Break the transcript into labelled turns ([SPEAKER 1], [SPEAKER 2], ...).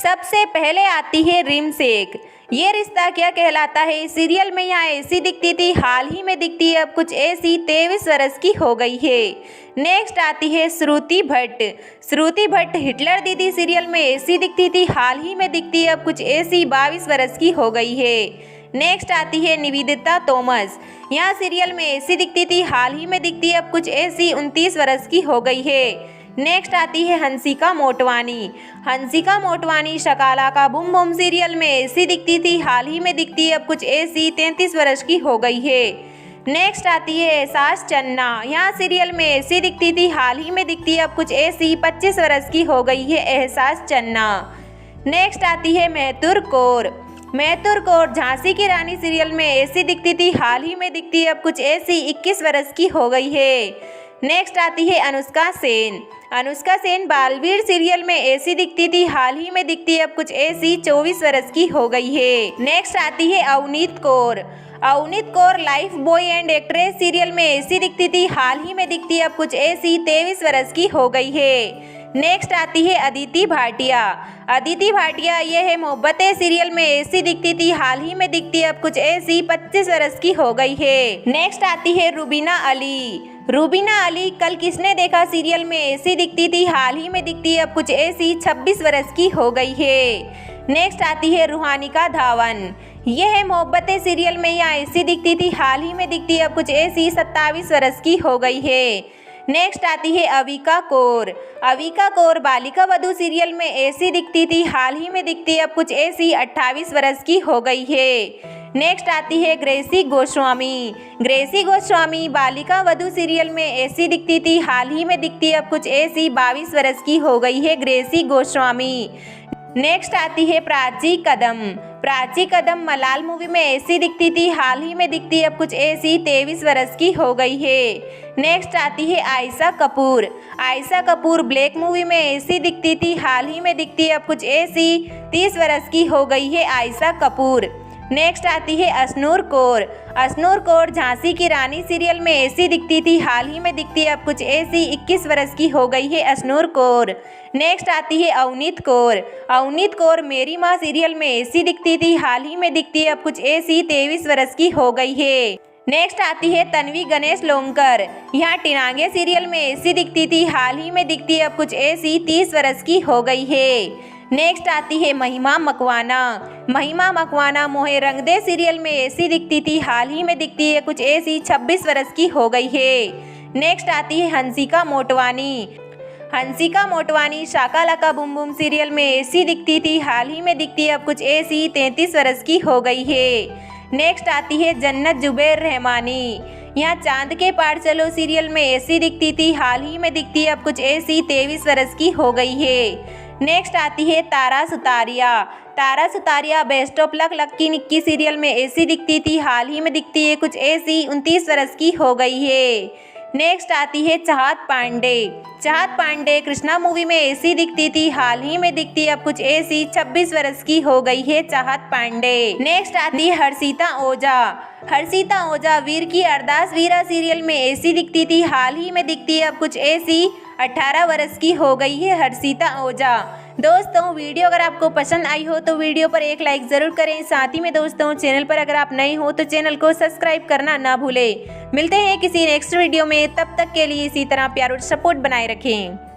[SPEAKER 1] सबसे पहले आती है रिम सेक। ये रिश्ता क्या कहलाता है सीरियल में यहाँ ऐसी दिखती थी, हाल ही में दिखती है अब कुछ ऐसी 23 वर्ष की हो गई है। नेक्स्ट आती है श्रुति भट्ट। श्रुति भट्ट हिटलर दीदी सीरियल में ऐसी दिखती थी, हाल ही में दिखती है अब कुछ ऐसी 22 वर्ष की हो गई है। नेक्स्ट आती है निवेदिता थॉमस। यहाँ सीरियल में ऐसी दिखती थी, हाल ही में दिखती है अब कुछ ऐसी 29 वर्ष की हो गई है। नेक्स्ट आती है हंसिका मोटवानी। हंसिका मोटवानी शकाला का बूम बूम सीरियल में ऐसी दिखती थी, हाल ही में दिखती है अब कुछ ऐसी 33 वर्ष की हो गई है। नेक्स्ट आती है एहसास चन्ना। यहाँ सीरियल में ऐसी दिखती थी, हाल ही में दिखती है अब कुछ ऐसी 25 वर्ष की हो गई है एहसास चन्ना। नेक्स्ट आती है महतुर कौर। महतुर कौर झांसी की रानी सीरियल में ऐसी दिखती थी, हाल ही में दिखती है अब कुछ ऐसी 21 वर्ष की हो गई है। नेक्स्ट आती है अनुष्का सेन। अनुष्का सेन बालवीर सीरियल में ऐसी दिखती थी, हाल ही में दिखती है अब कुछ ऐसी 24 वर्ष की हो गई है। नेक्स्ट आती है Avneet Kaur. Avneet Kaur life boy and actress serial में ऐसी दिखती थी, हाल ही में दिखती है अब कुछ ऐसी 23 वर्ष की हो गई है। नेक्स्ट आती है अदिति भाटिया। अदिति भाटिया ये है मोहब्बतें सीरियल में ऐसी दिखती थी, हाल ही में दिखती है अब कुछ ऐसी 25 वर्ष की हो गई है। नेक्स्ट आती है रुबीना अली। रुबीना अली कल किसने देखा सीरियल में ऐसी दिखती थी, हाल ही में दिखती है अब कुछ ऐसी 26 वर्ष की हो गई है। नेक्स्ट आती है रूहानिका धावन। यह है मोहब्बतें सीरियल में यहाँ ऐसी दिखती थी, हाल ही में दिखती है अब कुछ ऐसी 27 वर्ष की हो गई है। नेक्स्ट आती है अविका कौर। अविका कौर बालिका वधू सीरियल में ऐसी दिखती थी, हाल ही में दिखती है अब कुछ ऐसी 28 वर्ष की हो गई है। नेक्स्ट आती है ग्रेसी गोस्वामी। ग्रेसी गोस्वामी बालिका वधू सीरियल में ऐसी दिखती थी, हाल ही में दिखती है अब कुछ ऐसी 22 वर्ष की हो गई है ग्रेसी गोस्वामी। नेक्स्ट आती है प्राची कदम। प्राची कदम मलाल मूवी में ऐसी दिखती थी, हाल ही में दिखती है अब कुछ ऐसी 23 वर्ष की हो गई है। नेक्स्ट आती है आयशा कपूर। आयशा कपूर ब्लैक मूवी में ऐसी दिखती थी, हाल ही में दिखती है अब कुछ ऐसी 30 वर्ष की हो गई है आयशा कपूर। नेक्स्ट आती है अशनूर कौर। अशनूर कौर झांसी की रानी सीरियल में ऐसी दिखती थी, हाल ही में दिखती है अब कुछ ऐसी 21 वर्ष की हो गई है अशनूर कौर। नेक्स्ट आती है अवनीत कौर। अवनीत कौर मेरी माँ सीरियल में ऐसी दिखती थी, हाल ही में दिखती है अब कुछ ऐसी 23 वर्ष की हो गई है। नेक्स्ट आती है तन्वी गणेश लोंकर। यहाँ टिनांगे सीरियल में ऐसी दिखती थी, हाल ही में दिखती है अब कुछ ऐसी 30 वर्ष की हो गई है। नेक्स्ट आती है महिमा मकवाना। महिमा मकवाना मोहे रंग दे सीरियल में ऐसी दिखती थी, हाल ही में दिखती है कुछ ऐसी 26 वर्ष की हो गई है। नेक्स्ट आती है Hansika Motwani. Hansika Motwani Shakalaka boom boom serial में ऐसी दिखती थी, हाल ही में दिखती है अब कुछ ऐसी 33 वर्ष की हो गई है। नेक्स्ट आती है जन्नत जुबैर रहमानी। यहाँ चांद के पार चलो सीरियल में ऐसी दिखती थी, हाल ही में दिखती है अब कुछ ऐसी 23 वर्ष की हो गई है। नेक्स्ट आती है Tara Sutaria. Tara Sutaria best of luck lucky Nikki serial में ऐसी दिखती थी, हाल ही में दिखती है कुछ ऐसी 29 वर्ष की हो गई है। नेक्स्ट आती है चाहत पांडे। चाहत पांडे कृष्णा मूवी में ऐसी दिखती थी, हाल ही में दिखती है अब कुछ ऐसी 26 वर्ष की हो गई है चाहत पांडे। नेक्स्ट आती है हर्षिता ओझा। हर्षिता ओझा वीर की अरदास वीरा सीरियल में ऐसी दिखती थी, हाल ही में दिखती है अब कुछ ऐसी 18 वर्ष की हो गई है हर्षिता ओझा। दोस्तों वीडियो अगर आपको पसंद आई हो तो वीडियो पर एक लाइक ज़रूर करें। साथ ही में दोस्तों चैनल पर अगर आप नए हो तो चैनल को सब्सक्राइब करना ना भूलें। मिलते हैं किसी नेक्स्ट वीडियो में, तब तक के लिए इसी तरह प्यार और सपोर्ट बनाए रखें।